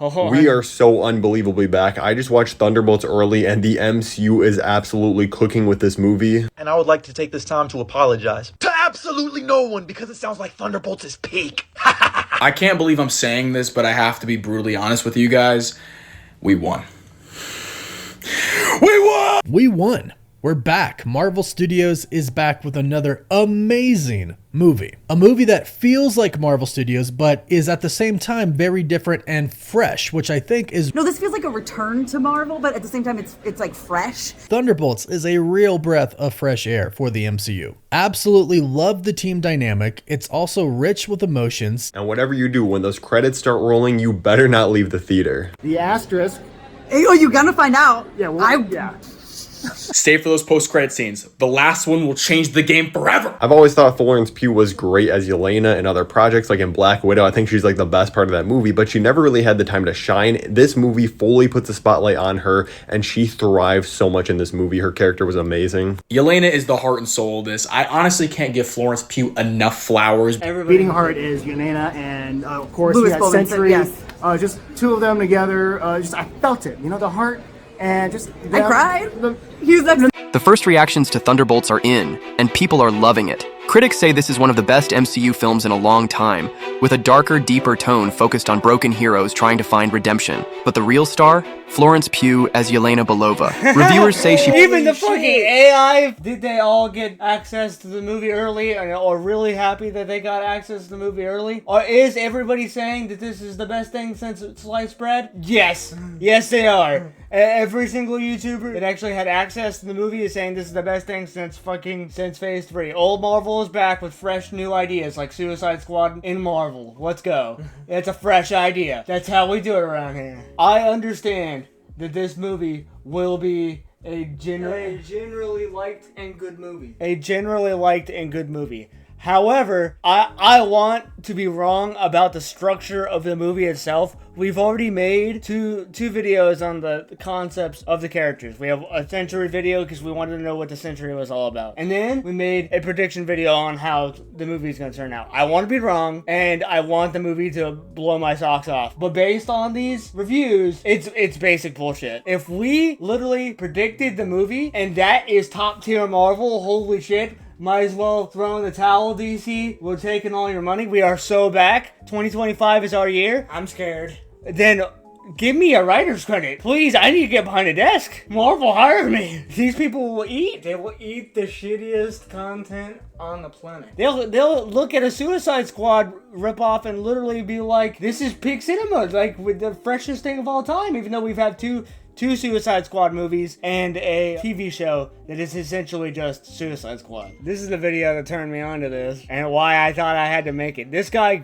We are so unbelievably back. I just watched Thunderbolts early, and the MCU is absolutely cooking with this movie. And I would like to take this time to apologize to absolutely no one because it sounds like Thunderbolts is peak. I can't believe I'm saying this, but I have to be brutally honest with you guys. We won. We won! We won. We're back. Marvel Studios is back with another amazing movie. A movie that feels like Marvel Studios, but is at the same time very different and fresh, which I think is... No, this feels like a return to Marvel, but at the same time, it's like fresh. Thunderbolts is a real breath of fresh air for the MCU. Absolutely love the team dynamic. It's also rich with emotions. And whatever you do, when those credits start rolling, you better not leave the theater. The asterisk. Hey, oh, you're gonna find out. Yeah. Stay for those post-credit scenes. The last one will change the game forever. I've always thought Florence Pugh was great as Yelena in other projects, like in Black Widow. I think she's like the best part of that movie, but she never really had the time to shine. This movie fully puts the spotlight on her, and she thrives so much in this movie. Her character was amazing. Yelena is the heart and soul of this. I honestly can't give Florence Pugh enough flowers. Beating heart is Yelena, and of course Louis we had Bowman, Century. yes. Just two of them together. I felt it. You know, the heart and just. I cried. He was like, The first reactions to Thunderbolts are in, and people are loving it. Critics say this is one of the best MCU films in a long time, with a darker, deeper tone focused on broken heroes trying to find redemption. But the real star? Florence Pugh as Yelena Belova. Reviewers say she... Even the fucking AI, did they all get access to the movie early or really happy that they got access to the movie early? Or is everybody saying that this is the best thing since sliced bread? Yes. Yes, they are. Every single YouTuber that actually had access to the movie is saying this is the best thing since Phase 3. Old Marvel is back with fresh new ideas like Suicide Squad in Marvel. Let's go. It's a fresh idea. That's how we do it around here. I understand that this movie will be a generally liked and good movie. A generally liked and good movie. However, I want to be wrong about the structure of the movie itself. We've already made two videos on the concepts of the characters. We have a Century video because we wanted to know what the Century was all about. And then we made a prediction video on how the movie is going to turn out. I want to be wrong, and I want the movie to blow my socks off. But based on these reviews, it's basic bullshit. If we literally predicted the movie, and that is top tier Marvel, holy shit, might as well throw in the towel, DC. We're taking all your money. We are so back. 2025 is our year. I'm scared. Then give me a writer's credit. Please, I need to get behind a desk. Marvel, hire me. These people will eat. They will eat the shittiest content on the planet. They'll look at a Suicide Squad ripoff and literally be like, this is peak cinema. Like, with the freshest thing of all time. Even though we've had two Suicide Squad movies and a TV show that is essentially just Suicide Squad. This is the video that turned me on to this and why I thought I had to make it. This guy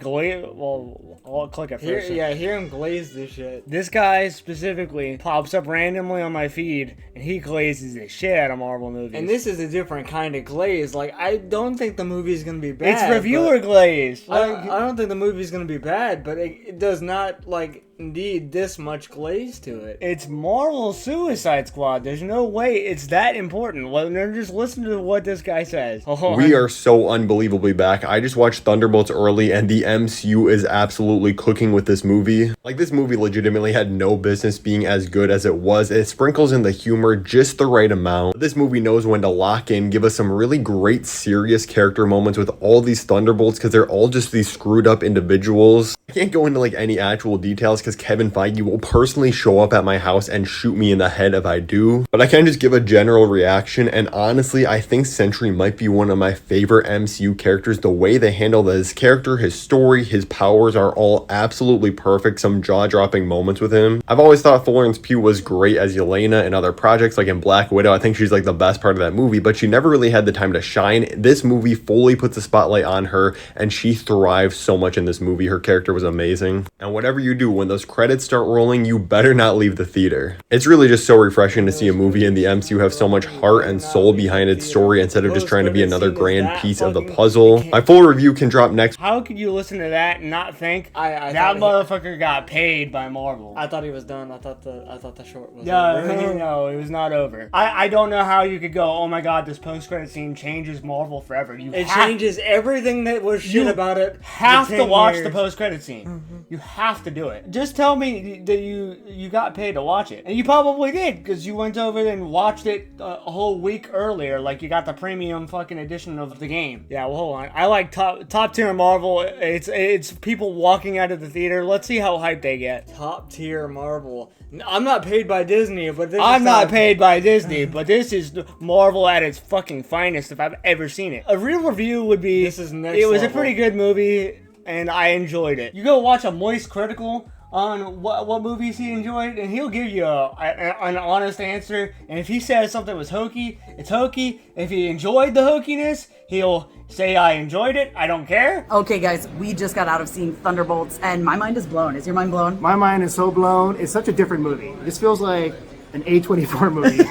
I'll click it first. Hear him glaze this shit. This guy specifically pops up randomly on my feed and he glazes the shit out of Marvel movies. And this is a different kind of glaze. Like, I don't think the movie is gonna be bad. It's reviewer glaze. I don't think the movie is gonna be bad, but it does not, like, need this much glaze to it. It's Marvel Suicide Squad. There's no way it's that important. Well, just listen to what this guy says. We are so unbelievably back. I just watched Thunderbolts early, and the MCU is absolutely cooking with this movie. Like, this movie legitimately had no business being as good as it was. It sprinkles in the humor just the right amount. This movie knows when to lock in, give us some really great serious character moments with all these Thunderbolts because they're all just these screwed up individuals. I can't go into like any actual details because Kevin Feige will personally show up at my house and shoot me in the head if I do. But I can just give a general reaction, and honestly, I think Sentry might be one of my favorite MCU characters. The way they handle his character, his story, his powers are all absolutely perfect. Some jaw-dropping moments with him. I've always thought Florence Pugh was great as Yelena in other projects, like in Black Widow. I think she's like the best part of that movie, but she never really had the time to shine. This movie fully puts the spotlight on her, and she thrives so much in this movie. Her character was amazing. And whatever you do, when those credits start rolling, you better not leave the theater. It's really just so refreshing to see a movie in the MCU have so much heart and soul behind its story instead of just trying to be another grand piece of the puzzle. My full review can drop next. How could you listen to that and not think that motherfucker got paid by Marvel? I thought he was done. I thought the short was over. No, it was not over. I don't know how you could go, oh my god, this post-credit scene changes Marvel forever. It changes everything that was shit about it. Have to watch the post-credit scene. You have to do it. Just Just tell me that you got paid to watch it, and you probably did because you went over and watched it a whole week earlier. Like you got the premium fucking edition of the game. Yeah, well, hold on. I like top tier Marvel. It's people walking out of the theater. Let's see how hyped they get. Top tier Marvel. I'm not paid by Disney, but I'm not paid by Disney, but this is Marvel at its fucking finest if I've ever seen it. A real review would be, This is next it was a level. pretty good movie, and I enjoyed it. You go watch a Moist Critical on what movies he enjoyed, and he'll give you an honest answer. And if he says something was hokey, it's hokey. If he enjoyed the hokiness, he'll say, I enjoyed it, I don't care. Okay, guys, we just got out of seeing Thunderbolts, and my mind is blown. Is your mind blown? My mind is so blown. It's such a different movie. This feels like an A24 movie.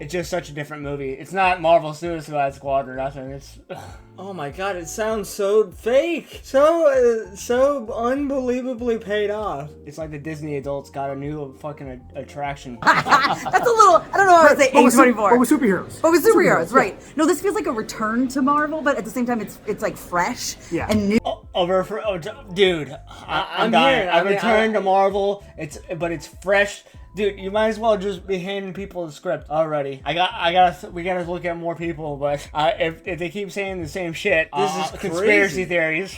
It's just such a different movie. It's not Marvel Suicide Squad or nothing. It's Oh my god, it sounds so fake. So unbelievably paid off. it's like the Disney adults got a new fucking attraction. That's a little, I don't know how to say But with A24. superheroes. But with superheroes, right. No, this feels like a return to Marvel, but at the same time, it's like fresh Yeah. and new. Dude, I'm I'm dying. here. I I mean, returned to Marvel. But it's fresh. Dude, you might as well just be handing people the script already. We gotta look at more people, but if they keep saying the same shit, This is conspiracy crazy. theories.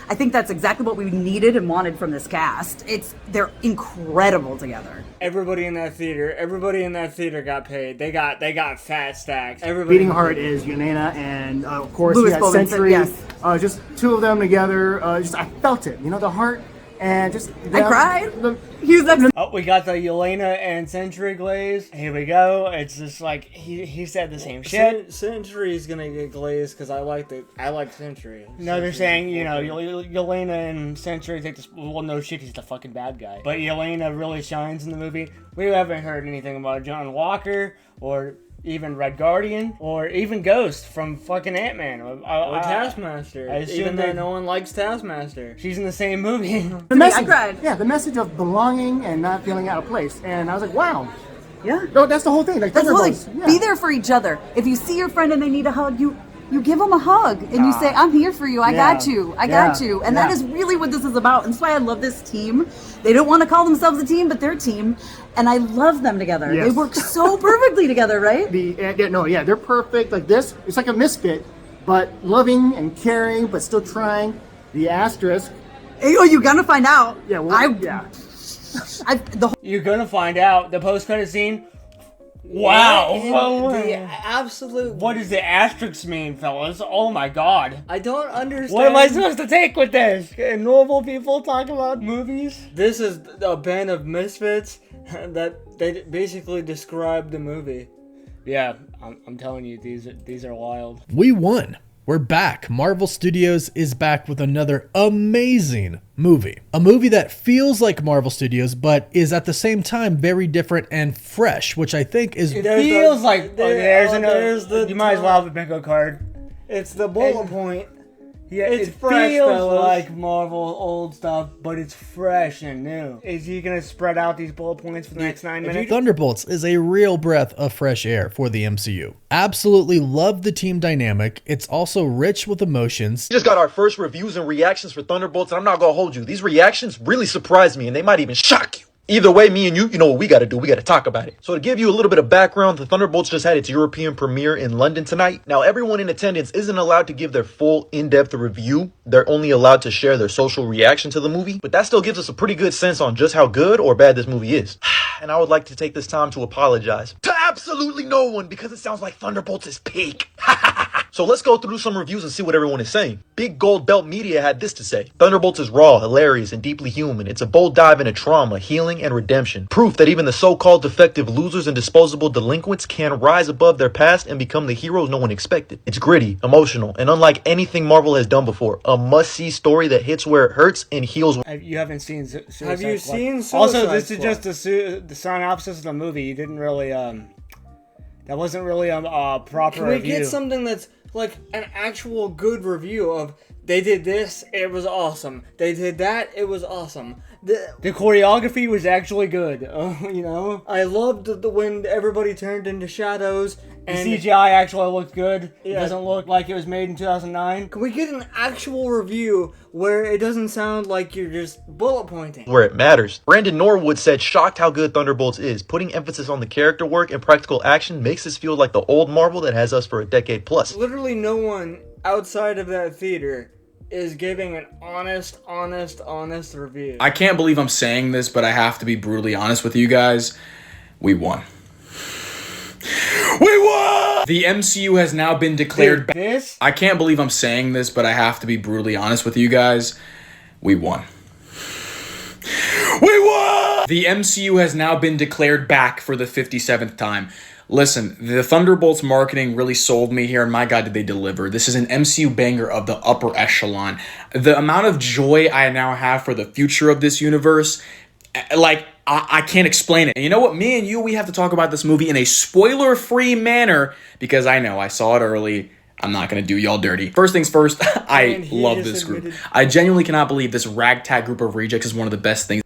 I think that's exactly what we needed and wanted from this cast. They're incredible together. Everybody in that theater got paid. They got fat stacks. Everybody. Beating heart is Yelena, and of course Louis we had Bowman, Sentry. yes. Just two of them together. I felt it. You know, the heart and just. I cried. He was like, Oh, we got the Yelena and Sentry glaze. Here we go. It's just like he said the same shit. Sentry's gonna get glazed because I like Sentry. No, they're saying, Yelena and Sentry take this. Well, no shit, he's the fucking bad guy. But Yelena really shines in the movie. We haven't heard anything about John Walker or even Red Guardian or even Ghost from fucking Ant-Man. Or Taskmaster. I assume Even they- though no one likes Taskmaster. She's in the same movie. The message, I cried. Yeah, the message of belonging and not feeling out of place. And I was like, wow. yeah. No, that's the whole thing. Like That's what, like, Thunderbolts. be there for each other. If you see your friend and they need a hug, you give them a hug and you say, I'm here for you. I got you. I got you. And that is really what this is about. And that's why I love this team. They don't want to call themselves a team, but they're a team. And I love them together. Yes. They work so perfectly together, right? They're perfect. Like this, it's like a misfit, but loving and caring, but still trying. The asterisk. Oh, you're gonna find out. Yeah, well, yeah. You're gonna find out. The post-credit scene. Wow. The absolute. What does the asterisk mean, fellas? Oh my god. I don't understand. What am I supposed to take with this? Can normal people talk about movies? This is a band of misfits that they basically describe the movie. Yeah, I'm telling you, these are wild. We won. We're back. Marvel Studios is back with another amazing movie. A movie that feels like Marvel Studios, but is at the same time very different and fresh, which I think is... It feels like there's the you might as well have a bingo card. It's the bullet point. Yeah, It's it fresh, feels fellas. like Marvel old stuff, but it's fresh and new. Is he gonna spread out these bullet points for the next 9 minutes? Thunderbolts is a real breath of fresh air for the MCU. Absolutely love the team dynamic. It's also rich with emotions. We just got our first reviews and reactions for Thunderbolts, and I'm not gonna hold you. These reactions really surprised me, and they might even shock you. Either way, me and you know what we gotta do. We gotta talk about it. So to give you a little bit of background, the Thunderbolts just had its European premiere in London tonight. Now, everyone in attendance isn't allowed to give their full in-depth review. They're only allowed to share their social reaction to the movie. But that still gives us a pretty good sense on just how good or bad this movie is. And I would like to take this time to apologize to absolutely no one because it sounds like Thunderbolts is peak. So let's go through some reviews and see what everyone is saying. Big Gold Belt Media had this to say. Thunderbolts is raw, hilarious, and deeply human. It's a bold dive into trauma, healing, and redemption. Proof that even the so-called defective losers and disposable delinquents can rise above their past and become the heroes no one expected. It's gritty, emotional, and unlike anything Marvel has done before. A must-see story that hits where it hurts and heals. You haven't seen Suicide Have you Squad. seen Also, Suicide this is Squad? just the synopsis of the movie. You didn't really that wasn't really a proper Can we review. get something that's like an actual good review of they did this, it was awesome. They did that, it was awesome. The choreography was actually good. You know. I loved when everybody turned into shadows The And CGI actually looked good. It Yeah. doesn't look like it was made in 2009. can we get an actual review where it doesn't sound like you're just bullet pointing? Where it matters. Brandon Norwood said, shocked how good Thunderbolts is. Putting emphasis on the character work and practical action makes this feel like the old Marvel that has us for a decade plus. Literally no one outside of that theater is giving an honest review. I can't believe I'm saying this, but I have to be brutally honest with you guys. We won. We won! The MCU has now been declared back. This? I can't believe I'm saying this, but I have to be brutally honest with you guys. We won. We won! The MCU has now been declared back for the 57th time. Listen, the Thunderbolts marketing really sold me here, and my God, did they deliver. This is an MCU banger of the upper echelon. The amount of joy I now have for the future of this universe, like, I can't explain it. And you know what? Me and you, we have to talk about this movie in a spoiler-free manner, because I know I saw it early. I'm not going to do y'all dirty. First things first, I And he love just this group. admitted- I genuinely cannot believe this ragtag group of rejects is one of the best things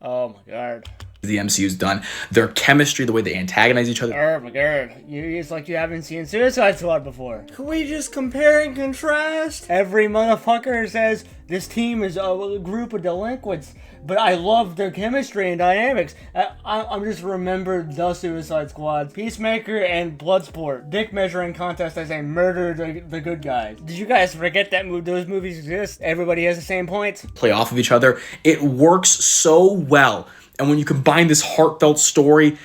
Oh my god. the MCU's done. Their chemistry, the way they antagonize each other. Oh my god. It's like you haven't seen Suicide Squad before. Can we just compare and contrast? Every motherfucker says this team is a group of delinquents, but I love their chemistry and dynamics. I'm just remembered the Suicide Squad, Peacemaker, and Bloodsport. Dick measuring contest as they murdered the good guys. Did you guys forget that those movies exist? Everybody has the same points. Play off of each other. It works so well. And when you combine this heartfelt story,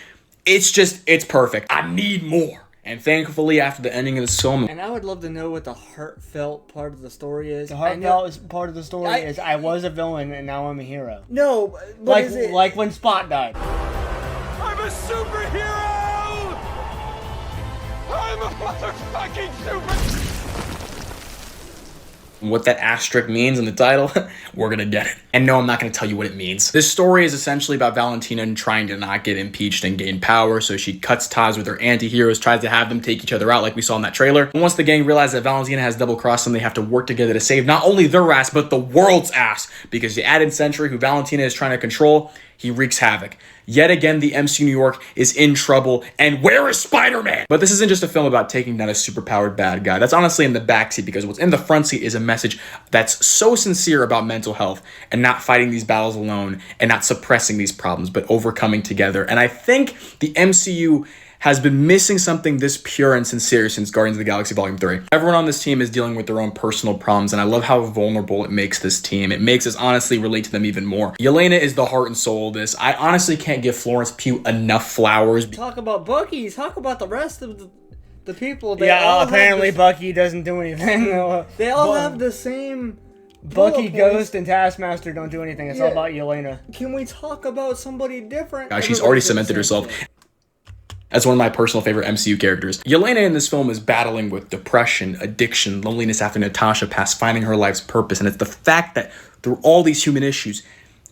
it's perfect. I need more. And thankfully, after the ending of this film, And I would love to know what the heartfelt part of the story is. The I know- heartfelt part of the story is I was a villain and now I'm a hero. No, but is it Like when Spot died. I'm a superhero! I'm a motherfucking super... what that asterisk means in the title, we're gonna get it. And no, I'm not gonna tell you what it means. This story is essentially about Valentina trying to not get impeached and gain power, so she cuts ties with her anti-heroes, tries to have them take each other out like we saw in that trailer. And once the gang realizes that Valentina has double-crossed them, they have to work together to save not only their ass, but the world's ass. Because the added Sentry, who Valentina is trying to control, he wreaks havoc. Yet again, the MCU New York is in trouble, and where is Spider-Man? But this isn't just a film about taking down a superpowered bad guy. That's honestly in the backseat, because what's in the front seat is a message that's so sincere about mental health and not fighting these battles alone and not suppressing these problems, but overcoming together. And I think the MCU has been missing something this pure and sincere since Guardians of the Galaxy Volume 3. Everyone on this team is dealing with their own personal problems, and I love how vulnerable it makes this team. It makes us honestly relate to them even more. Yelena is the heart and soul of this. I honestly can't give Florence Pugh enough flowers. talk about Bucky? Talk about the rest of the people. They all have Apparently the- Bucky doesn't do anything. They all have the same. Bucky, bullet points. Ghost, and Taskmaster don't do anything. It's all Yeah. about Yelena. Can we talk about somebody different? She's Everybody already did the cemented same herself thing. as one of my personal favorite MCU characters. Yelena in this film is battling with depression, addiction, loneliness after Natasha passed, finding her life's purpose. And it's the fact that through all these human issues,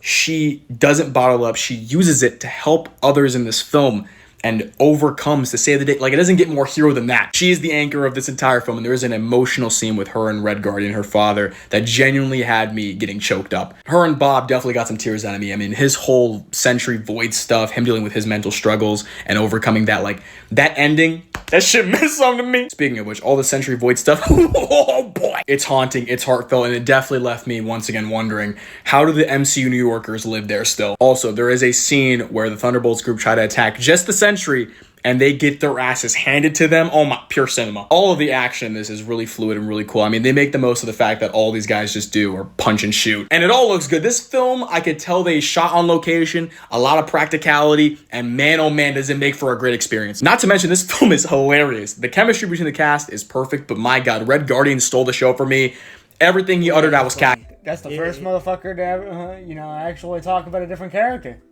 she doesn't bottle up. She uses it to help others in this film and overcomes to save the day. Like, it doesn't get more hero than that. She is the anchor of this entire film, and there is an emotional scene with her and Red Guardian, her father, that genuinely had me getting choked up. Her and Bob definitely got some tears out of me. I mean, his whole Sentry Void stuff, him dealing with his mental struggles and overcoming that, like, that ending, that shit meant something to me. Speaking of which, all the Sentry Void stuff, oh boy, it's haunting, it's heartfelt, and it definitely left me once again wondering, how do the MCU New Yorkers live there still? Also, there is a scene where the Thunderbolts group try to attack just the Sentry, and they get their asses handed to them. Oh my, pure cinema. All of the action in this is really fluid and really cool. I mean, they make the most of the fact that all these guys just do are punch and shoot. And it all looks good. This film, I could tell they shot on location, a lot of practicality, and man, oh man, does it make for a great experience. Not to mention, this film is hilarious. The chemistry between the cast is perfect, but my God, Red Guardian stole the show for me. Everything he uttered, I was cat. That's the first motherfucker to ever, actually talk about a different character.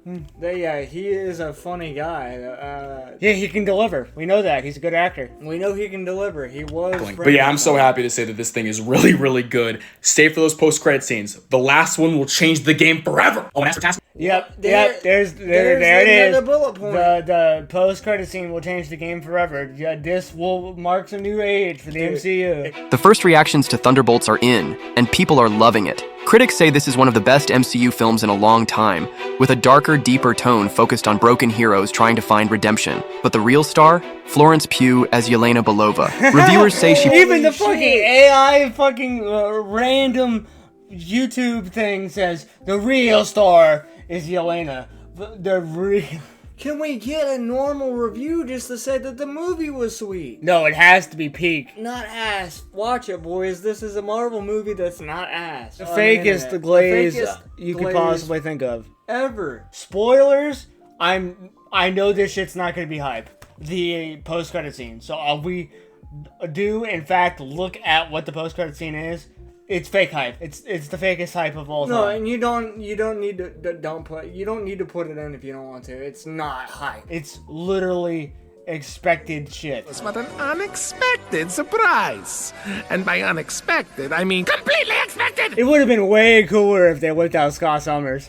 Yeah, he is a funny guy. Yeah, he can deliver. We know that. He's a good actor. We know he can deliver. He was. But yeah, I'm so happy to say that this thing is really, really good. Stay for those post-credit scenes. The last one will change the game forever. Oh, and as for Task, Yep. There- There it is. another bullet point. The post-credit scene will change the game forever. Yeah, this will mark a new age for the MCU. The first reactions to Thunderbolts are in, and people are loving it. Critics say this is one of the best MCU films in a long time, with a darker, deeper tone focused on broken heroes trying to find redemption. But the real star? Florence Pugh as Yelena Belova. Reviewers say she... Even the fucking AI random YouTube thing says the real star is Yelena. The real... Can we get a normal review just to say that the movie was sweet? No, it has to be peak. Not ass. Watch it, boys. This is a Marvel movie that's not ass. The fakest glaze you could possibly think of. Ever. Spoilers, I know this shit's not gonna be hype. The post-credit scene. So we do in fact look at what the post-credit scene is. It's fake hype. It's the fakest hype of all time. No, and you don't need to put it in if you don't want to. It's not hype. It's literally expected shit. What an unexpected surprise. And by unexpected, I mean completely expected. It would have been way cooler if they whipped out Scott Summers.